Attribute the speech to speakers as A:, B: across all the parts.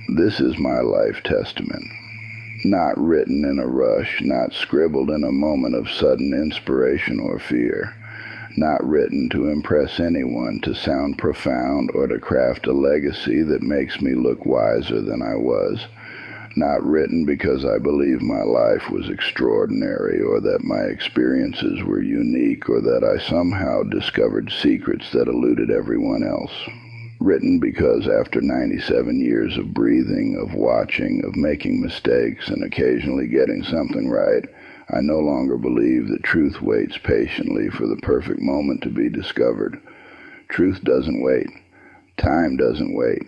A: This is my life testament. Not written in a rush, not scribbled in a moment of sudden inspiration or fear. Not written to impress anyone, to sound profound, or to craft a legacy that makes me look wiser than I was. Not written because I believe my life was extraordinary, or that my experiences were unique, or that I somehow discovered secrets that eluded everyone else. Written because after 97 years of breathing, of watching, of making mistakes, and occasionally getting something right, I no longer believe that truth waits patiently for the perfect moment to be discovered. Truth doesn't wait. Time doesn't wait.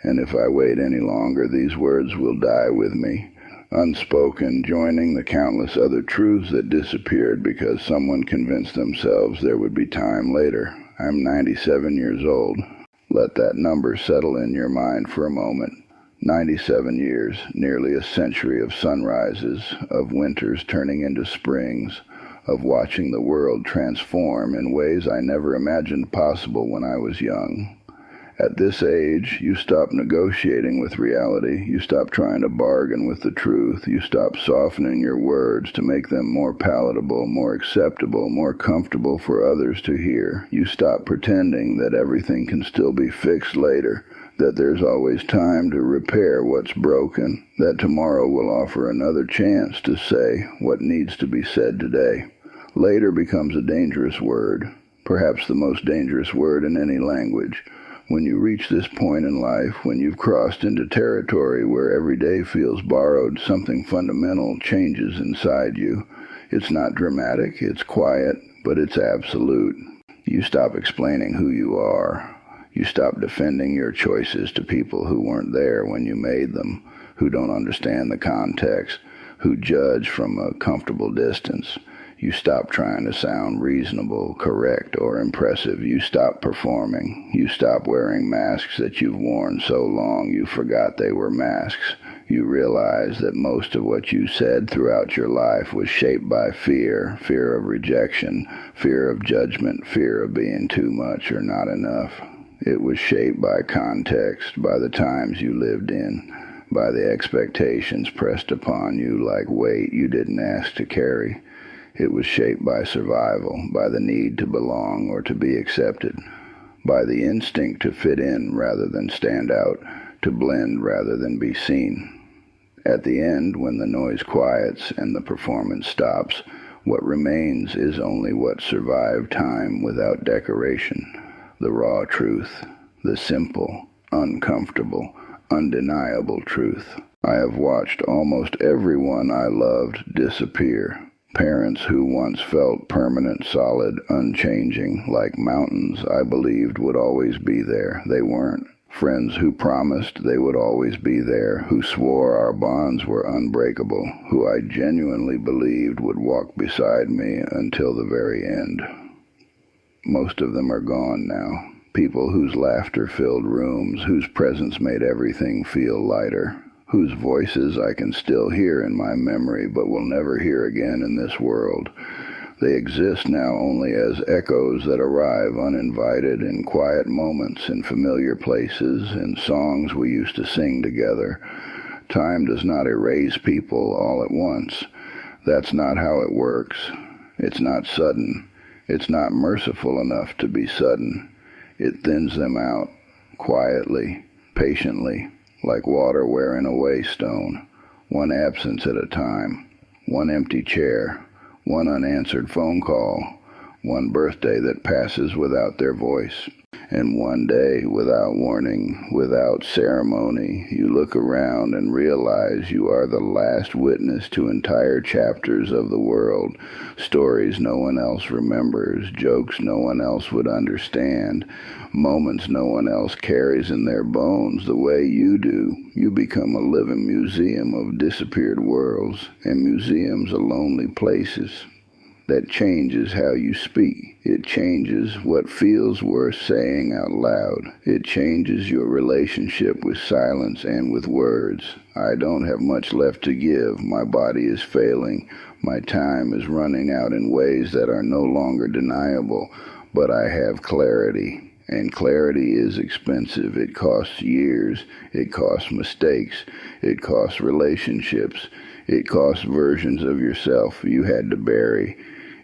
A: And if I wait any longer, these words will die with me, unspoken, joining the countless other truths that disappeared because someone convinced themselves there would be time later. I'm 97 years old. Let that number settle in your mind for a moment. 97 years, nearly a century of sunrises, of winters turning into springs, of watching the world transform in ways I never imagined possible when I was young. At this age, you stop negotiating with reality. You stop trying to bargain with the truth. You stop softening your words to make them more palatable, more acceptable, more comfortable for others to hear. You stop pretending that everything can still be fixed later, that there's always time to repair what's broken, that tomorrow will offer another chance to say what needs to be said today. Later becomes a dangerous word, perhaps the most dangerous word in any language. When you reach this point in life, when you've crossed into territory where every day feels borrowed, something fundamental changes inside you. It's not dramatic, it's quiet, but it's absolute. You stop explaining who you are. You stop defending your choices to people who weren't there when you made them, who don't understand the context, who judge from a comfortable distance. You stop trying to sound reasonable, correct, or impressive. You stop performing. You stop wearing masks that you've worn so long you forgot they were masks. You realize that most of what you said throughout your life was shaped by fear, fear of rejection, fear of judgment, fear of being too much or not enough. It was shaped by context, by the times you lived in, by the expectations pressed upon you like weight you didn't ask to carry. It was shaped by survival, by the need to belong or to be accepted, by the instinct to fit in rather than stand out, to blend rather than be seen. At the end, when the noise quiets and the performance stops, what remains is only what survived time without decoration, the raw truth, the simple, uncomfortable, undeniable truth. I have watched almost everyone I loved disappear. Parents who once felt permanent, solid, unchanging, like mountains I believed would always be there. They weren't. Friends who promised they would always be there, who swore our bonds were unbreakable, who I genuinely believed would walk beside me until the very end. Most of them are gone now. People whose laughter filled rooms, whose presence made everything feel lighter, whose voices I can still hear in my memory but will never hear again in this world. They exist now only as echoes that arrive uninvited in quiet moments, in familiar places, in songs we used to sing together. Time does not erase people all at once. That's not how it works. It's not sudden. It's not merciful enough to be sudden. It thins them out, quietly, patiently, like water wearing away stone, one absence at a time, one empty chair, one unanswered phone call, one birthday that passes without their voice, and one day, without warning, without ceremony, you look around and realize you are the last witness to entire chapters of the world, stories no one else remembers, jokes no one else would understand, moments no one else carries in their bones the way you do. You become a living museum of disappeared worlds, and museums are lonely places. That changes how you speak. It changes what feels worth saying out loud. It changes your relationship with silence and with words. I don't have much left to give. My body is failing. My time is running out in ways that are no longer deniable, but I have clarity. And clarity is expensive. It costs years. It costs mistakes. It costs relationships. It costs versions of yourself you had to bury.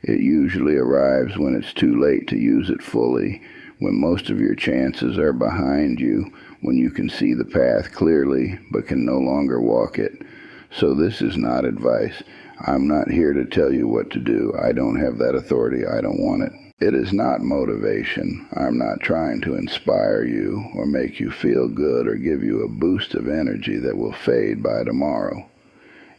A: It usually arrives when it's too late to use it fully, when most of your chances are behind you, when you can see the path clearly but can no longer walk it. So this is not advice. I'm not here to tell you what to do. I don't have that authority. I don't want it. It is not motivation. I'm not trying to inspire you or make you feel good or give you a boost of energy that will fade by tomorrow.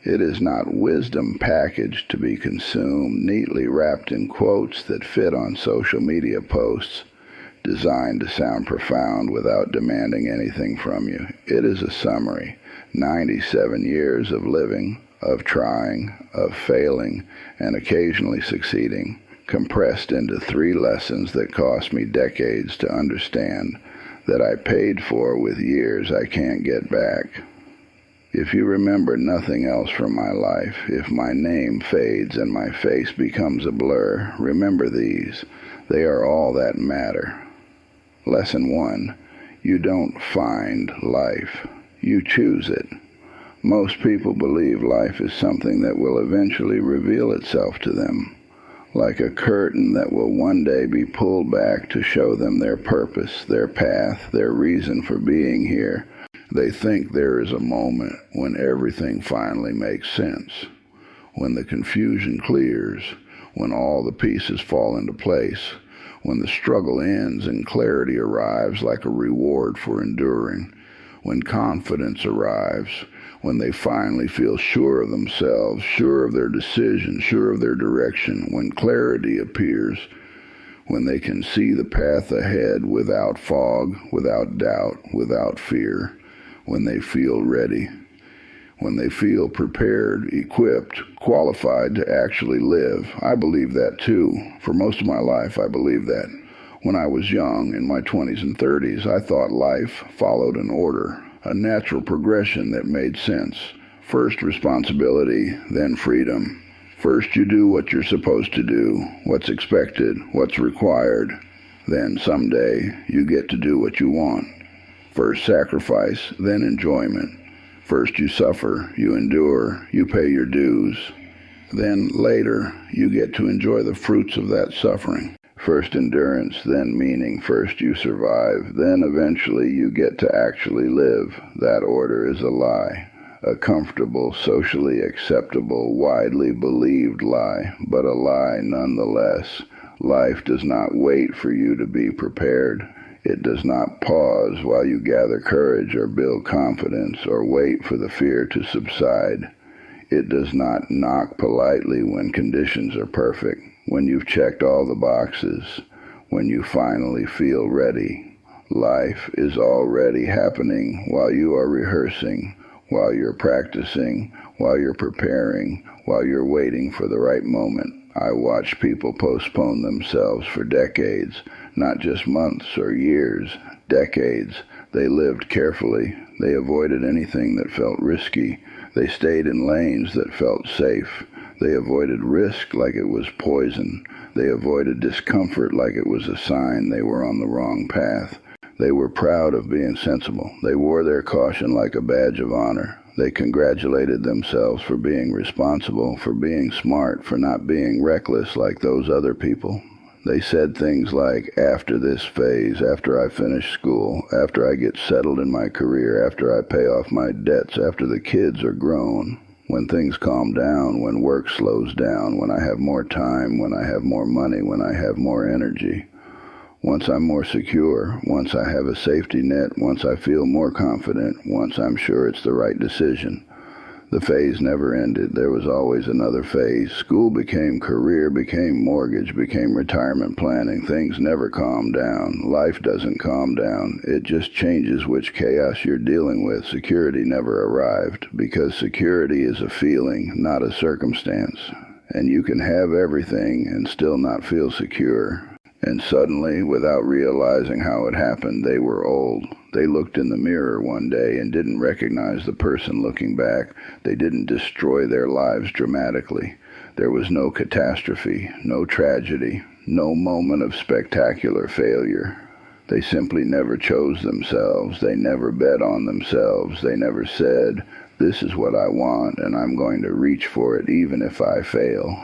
A: It is not wisdom packaged to be consumed, neatly wrapped in quotes that fit on social media posts, designed to sound profound without demanding anything from you. It is a summary, 97 years of living, of trying, of failing, and occasionally succeeding, compressed into 3 lessons that cost me decades to understand, that I paid for with years I can't get back. If you remember nothing else from my life, if my name fades and my face becomes a blur, remember these. They are all that matter. Lesson 1. You don't find life. You choose it. Most people believe life is something that will eventually reveal itself to them, like a curtain that will one day be pulled back to show them their purpose, their path, their reason for being here. They think there is a moment when everything finally makes sense, when the confusion clears, when all the pieces fall into place, when the struggle ends and clarity arrives like a reward for enduring, when confidence arrives, when they finally feel sure of themselves, sure of their decision, sure of their direction, when clarity appears, when they can see the path ahead without fog, without doubt, without fear, when they feel ready, when they feel prepared, equipped, qualified to actually live. I believe that too. For most of my life, I believed that. When I was young, in my 20s and 30s, I thought life followed an order, a natural progression that made sense. First responsibility, then freedom. First you do what you're supposed to do, what's expected, what's required. Then someday you get to do what you want. First sacrifice, then enjoyment. First you suffer, you endure, you pay your dues. Then later you get to enjoy the fruits of that suffering. First endurance, then meaning. First you survive, then eventually you get to actually live. That order is a lie. A comfortable, socially acceptable, widely believed lie, but a lie nonetheless. Life does not wait for you to be prepared. It does not pause while you gather courage or build confidence or wait for the fear to subside. It does not knock politely when conditions are perfect, when you've checked all the boxes, when you finally feel ready. Life is already happening while you are rehearsing, while you're practicing, while you're preparing, while you're waiting for the right moment. I watch people postpone themselves for decades, not just months or years, decades. They lived carefully. They avoided anything that felt risky. They stayed in lanes that felt safe. They avoided risk like it was poison. They avoided discomfort like it was a sign they were on the wrong path. They were proud of being sensible. They wore their caution like a badge of honor. They congratulated themselves for being responsible, for being smart, for not being reckless like those other people. They said things like, after this phase, after I finish school, after I get settled in my career, after I pay off my debts, after the kids are grown, when things calm down, when work slows down, when I have more time, when I have more money, when I have more energy. Once I'm more secure, once I have a safety net, once I feel more confident, once I'm sure it's the right decision. The phase never ended. There was always another phase. School became career, became mortgage, became retirement planning. Things never calm down. Life doesn't calm down. It just changes which chaos you're dealing with. Security never arrived, because security is a feeling, not a circumstance. And you can have everything and still not feel secure. And suddenly, without realizing how it happened, they were old. They looked in the mirror one day and didn't recognize the person looking back. They didn't destroy their lives dramatically. There was no catastrophe, no tragedy, no moment of spectacular failure. They simply never chose themselves. They never bet on themselves. They never said, "This is what I want, and I'm going to reach for it even if I fail."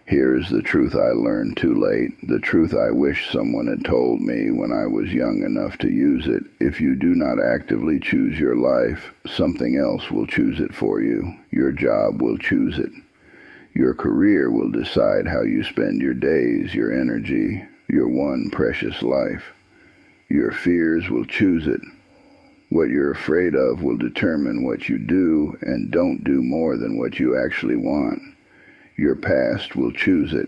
A: Here is the truth I learned too late, the truth I wish someone had told me when I was young enough to use it. If you do not actively choose your life, something else will choose it for you. Your job will choose it. Your career will decide how you spend your days, your energy, your one precious life. Your fears will choose it. What you're afraid of will determine what you do and don't do more than what you actually want. Your past will choose it.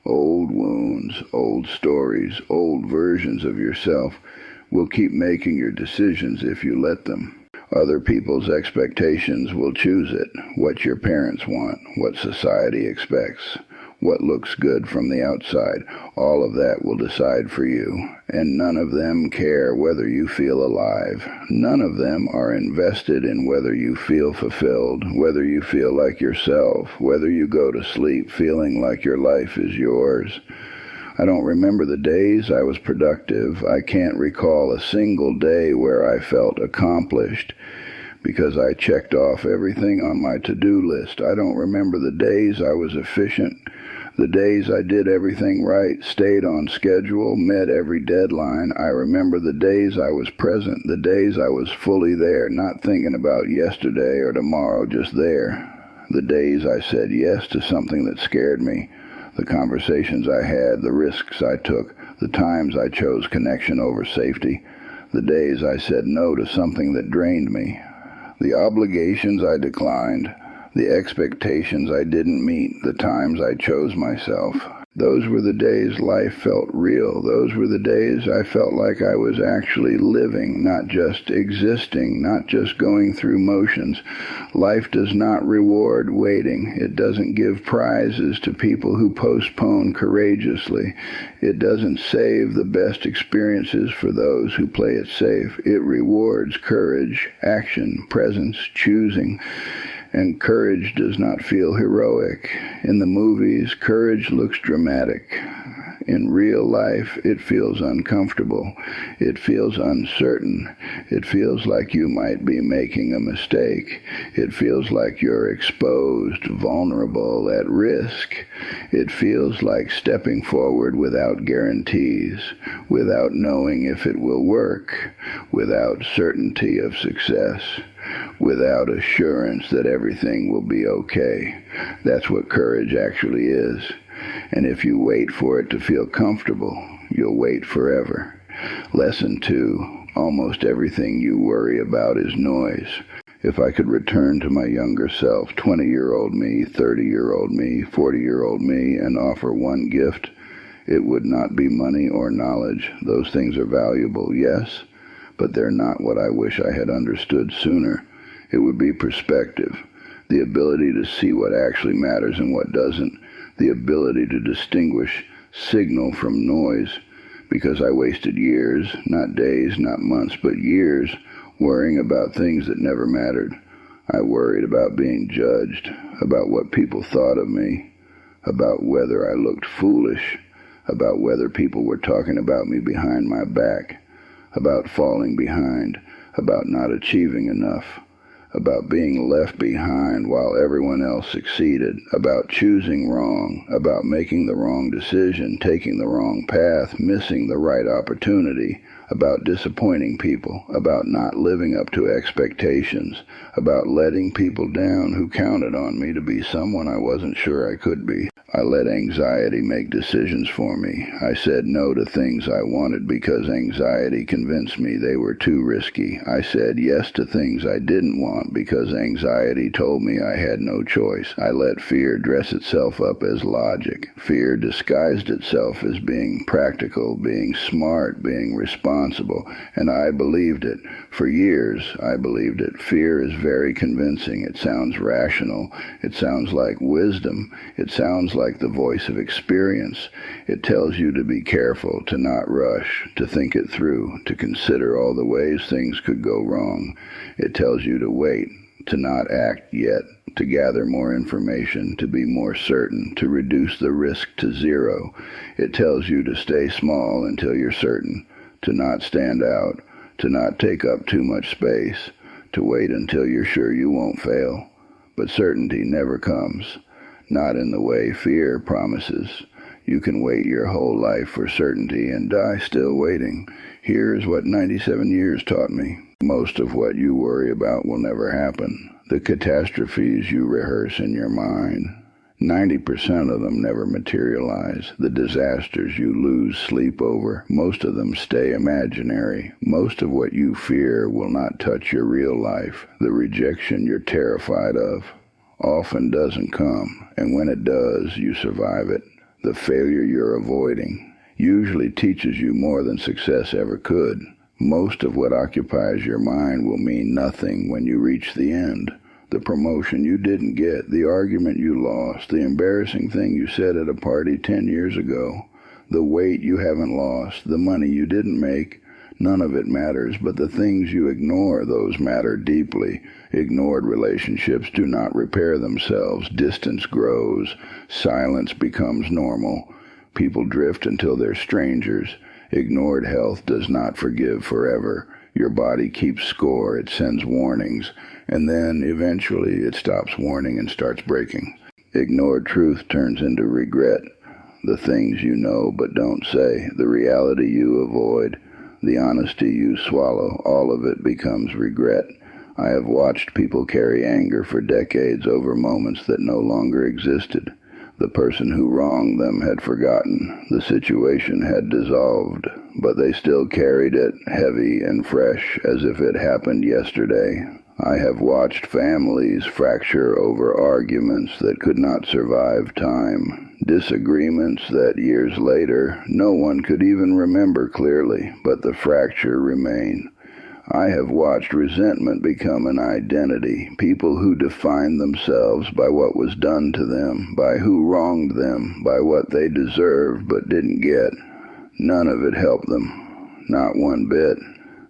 A: Old wounds, old stories, old versions of yourself will keep making your decisions if you let them. Other people's expectations will choose it. What your parents want, what society expects, what looks good from the outside, all of that will decide for you. And none of them care whether you feel alive. None of them are invested in whether you feel fulfilled, whether you feel like yourself, whether you go to sleep feeling like your life is yours. I don't remember the days I was productive. I can't recall a single day where I felt accomplished because I checked off everything on my to-do list. I don't remember the days I was efficient, the days I did everything right, stayed on schedule, met every deadline. I remember the days I was present, the days I was fully there, not thinking about yesterday or tomorrow, just there. The days I said yes to something that scared me, the conversations I had, the risks I took, the times I chose connection over safety, the days I said no to something that drained me, the obligations I declined, the expectations I didn't meet, the times I chose myself. Those were the days life felt real. Those were the days I felt like I was actually living, not just existing, not just going through motions. Life does not reward waiting. It doesn't give prizes to people who postpone courageously. It doesn't save the best experiences for those who play it safe. It rewards courage, action, presence, choosing. And courage does not feel heroic. In the movies, courage looks dramatic. In real life, it feels uncomfortable. It feels uncertain. It feels like you might be making a mistake. It feels like you're exposed, vulnerable, at risk. It feels like stepping forward without guarantees, without knowing if it will work, without certainty of success, without assurance that everything will be okay. That's what courage actually is. And if you wait for it to feel comfortable, you'll wait forever. Lesson 2. Almost everything you worry about is noise. If I could return to my younger self, 20-year-old me, 30-year-old me, 40-year-old me, and offer one gift, it would not be money or knowledge. Those things are valuable, yes, but they're not what I wish I had understood sooner. It would be perspective, the ability to see what actually matters and what doesn't, the ability to distinguish signal from noise, because I wasted years, not days, not months, but years, worrying about things that never mattered. I worried about being judged, about what people thought of me, about whether I looked foolish, about whether people were talking about me behind my back, about falling behind, about not achieving enough, about being left behind while everyone else succeeded, about choosing wrong, about making the wrong decision, taking the wrong path, missing the right opportunity, about disappointing people, about not living up to expectations, about letting people down who counted on me to be someone I wasn't sure I could be. I let anxiety make decisions for me. I said no to things I wanted because anxiety convinced me they were too risky. I said yes to things I didn't want because anxiety told me I had no choice. I let fear dress itself up as logic. Fear disguised itself as being practical, being smart, being responsible, and I believed it. For years, I believed it. Fear is very convincing. It sounds rational. It sounds like wisdom. It sounds like the voice of experience. It tells you to be careful, to not rush, to think it through, to consider all the ways things could go wrong. It tells you to wait, to not act yet, to gather more information, to be more certain, to reduce the risk to zero. It tells you to stay small until you're certain. to not stand out, to not take up too much space, to wait until you're sure you won't fail. But certainty never comes, not in the way fear promises. You can wait your whole life for certainty and die still waiting. Here is what 97 years taught me. Most of what you worry about will never happen. The catastrophes you rehearse in your mind, 90% of them never materialize. The disasters you lose sleep over, most of them stay imaginary. Most of what you fear will not touch your real life. The rejection you're terrified of often doesn't come, and when it does, you survive it. The failure you're avoiding usually teaches you more than success ever could. Most of what occupies your mind will mean nothing when you reach the end. The promotion you didn't get, the argument you lost, the embarrassing thing you said at a party 10 years ago, the weight you haven't lost, the money you didn't make, none of it matters, but the things you ignore, those matter deeply. Ignored relationships do not repair themselves. Distance grows. Silence becomes normal. People drift until they're strangers. Ignored health does not forgive forever. Your body keeps score. It sends warnings. And then, eventually, it stops warning and starts breaking. Ignored truth turns into regret. The things you know but don't say, the reality you avoid, the honesty you swallow, all of it becomes regret. I have watched people carry anger for decades over moments that no longer existed. The person who wronged them had forgotten. The situation had dissolved, but they still carried it, heavy and fresh, as if it happened yesterday. I have watched families fracture over arguments that could not survive time. Disagreements that years later no one could even remember clearly, but the fracture remained. I have watched resentment become an identity, people who define themselves by what was done to them, by who wronged them, by what they deserved but didn't get. None of it helped them, not one bit.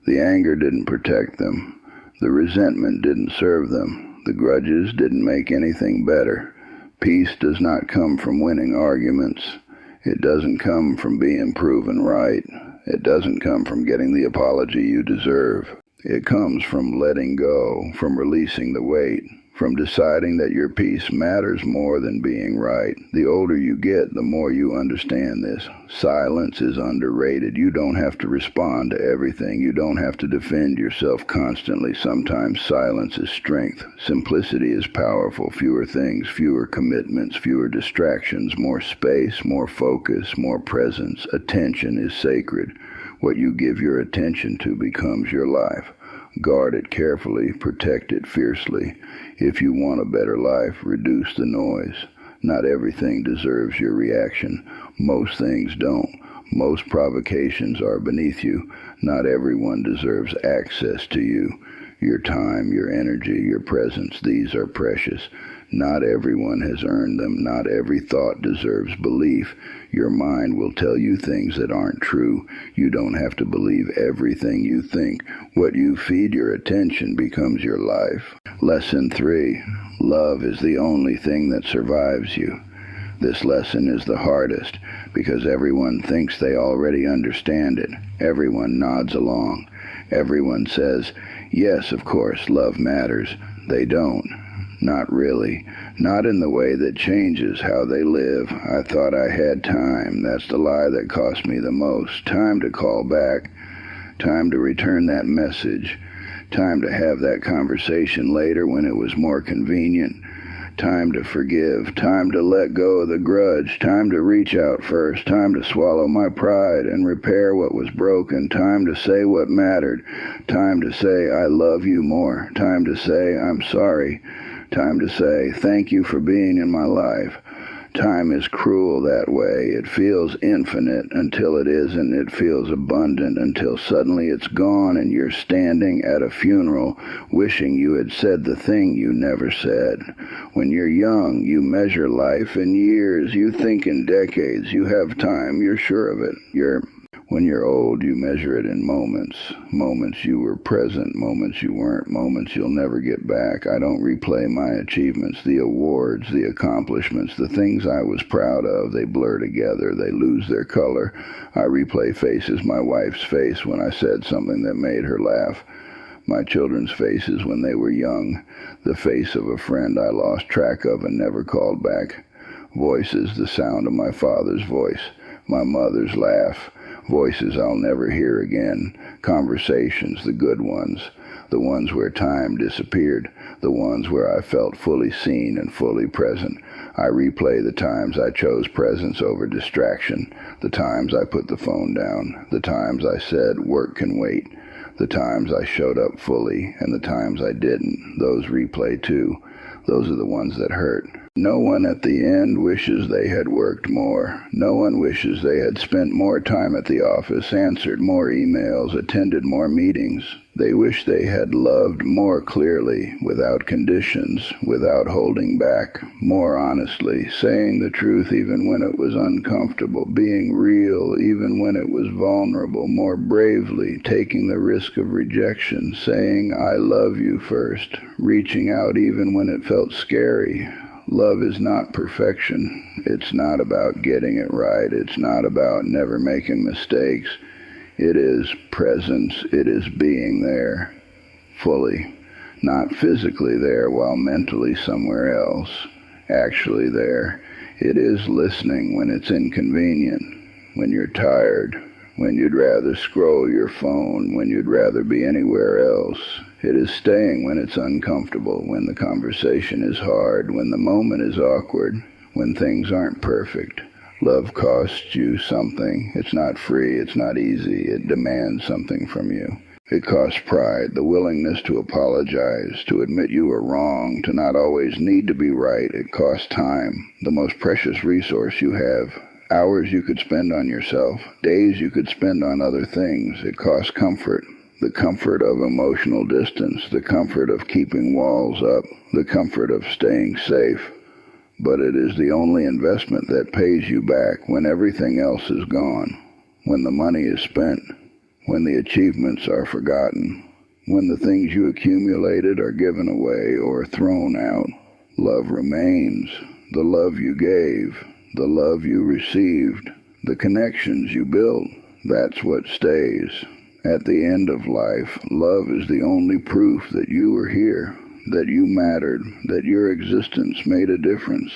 A: The anger didn't protect them. The resentment didn't serve them. The grudges didn't make anything better. Peace does not come from winning arguments. It doesn't come from being proven right. It doesn't come from getting the apology you deserve. It comes from letting go, from releasing the weight, from deciding that your peace matters more than being right. The older you get, the more you understand this. Silence is underrated. You don't have to respond to everything. You don't have to defend yourself constantly. Sometimes silence is strength. Simplicity is powerful. Fewer things, fewer commitments, fewer distractions, more space, more focus, more presence. Attention is sacred. What you give your attention to becomes your life. Guard it carefully, protect it fiercely. If you want a better life, reduce the noise. Not everything deserves your reaction. Most things don't. Most provocations are beneath you. Not everyone deserves access to you. Your time, your energy, your presence, these are precious. Not everyone has earned them. Not every thought deserves belief. Your mind will tell you things that aren't true. You don't have to believe everything you think. What you feed your attention becomes your life. Lesson 3. Love is the only thing that survives you. This lesson is the hardest because everyone thinks they already understand it. Everyone nods along. Everyone says, yes, of course, love matters. They don't. Not really. Not in the way that changes how they live. I thought I had time. That's the lie that cost me the most. Time to call back. Time to return that message. Time to have that conversation later when it was more convenient. Time to forgive. Time to let go of the grudge. Time to reach out first. Time to swallow my pride and repair what was broken. Time to say what mattered. Time to say I love you more. Time to say I'm sorry. Time to say, thank you for being in my life. Time is cruel that way. It feels infinite until it isn't. It feels abundant until suddenly it's gone and you're standing at a funeral wishing you had said the thing you never said. When you're young, you measure life in years. You think in decades. You have time. You're sure of it. When you're old, you measure it in moments. Moments you were present, moments you weren't, moments you'll never get back. I don't replay my achievements, the awards, the accomplishments, the things I was proud of. They blur together, they lose their color. I replay faces, my wife's face when I said something that made her laugh. My children's faces when they were young. The face of a friend I lost track of and never called back. Voices, the sound of my father's voice, my mother's laugh. Voices I'll never hear again. Conversations, the good ones. The ones where time disappeared. The ones where I felt fully seen and fully present. I replay the times I chose presence over distraction. The times I put the phone down. The times I said, work can wait. The times I showed up fully and the times I didn't. Those replay too. Those are the ones that hurt. No one at the end wishes they had worked more. No one wishes they had spent more time at the office, answered more emails, attended more meetings. They wish they had loved more clearly, without conditions, without holding back, more honestly, saying the truth even when it was uncomfortable, being real even when it was vulnerable, more bravely, taking the risk of rejection, saying I love you first, reaching out even when it felt scary. Love is not perfection. It's not about getting it right. It's not about never making mistakes. It is presence. It is being there fully, not physically there while mentally somewhere else, actually there. It is listening when it's inconvenient, when you're tired, when you'd rather scroll your phone, when you'd rather be anywhere else. It is staying when it's uncomfortable, when the conversation is hard, when the moment is awkward, when things aren't perfect. Love costs you something. It's not free. It's not easy. It demands something from you. It costs pride, the willingness to apologize, to admit you were wrong, to not always need to be right. It costs time, the most precious resource you have. Hours you could spend on yourself, days you could spend on other things. It costs comfort. The comfort of emotional distance, the comfort of keeping walls up, the comfort of staying safe. But it is the only investment that pays you back when everything else is gone, when the money is spent, when the achievements are forgotten, when the things you accumulated are given away or thrown out. Love remains, the love you gave, the love you received, the connections you built. That's what stays. At the end of life, love is the only proof that you were here, that you mattered, that your existence made a difference.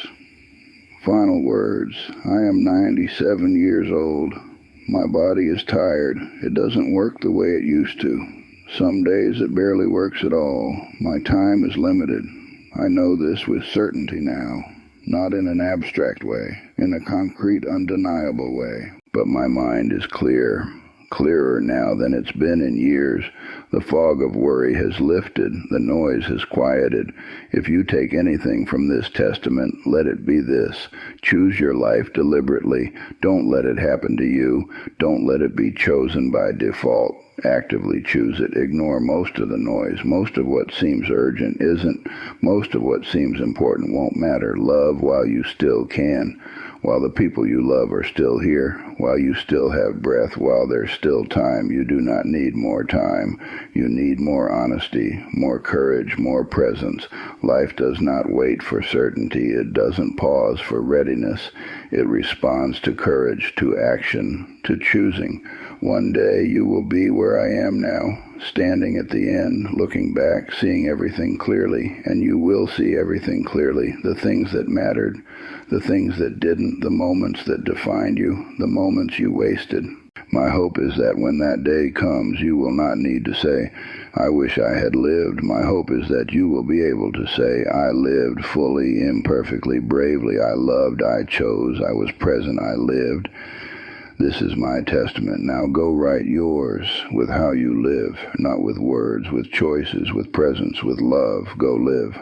A: Final words. I am 97 years old. My body is tired. It doesn't work the way it used to. Some days it barely works at all. My time is limited. I know this with certainty now, not in an abstract way, in a concrete, undeniable way. But my mind is clear. Clearer now than it's been in years. The fog of worry has lifted. The noise has quieted. If you take anything from this testament, let it be this. Choose your life deliberately. Don't let it happen to you. Don't let it be chosen by default. Actively choose it. Ignore most of the noise. Most of what seems urgent isn't. Most of what seems important won't matter. Love while you still can. While the people you love are still here, while you still have breath, while there's still time. You do not need more time. You need more honesty, more courage, more presence. Life does not wait for certainty. It doesn't pause for readiness. It responds to courage, to action, to choosing. One day you will be where I am now, standing at the end, looking back, seeing everything clearly, and you will see everything clearly, the things that mattered, the things that didn't, the moments that defined you, the moments you wasted. My hope is that when that day comes, you will not need to say, I wish I had lived. My hope is that you will be able to say, I lived fully, imperfectly, bravely. I loved, I chose, I was present, I lived. This is my testament. Now go write yours with how you live, not with words, with choices, with presence, with love. Go live.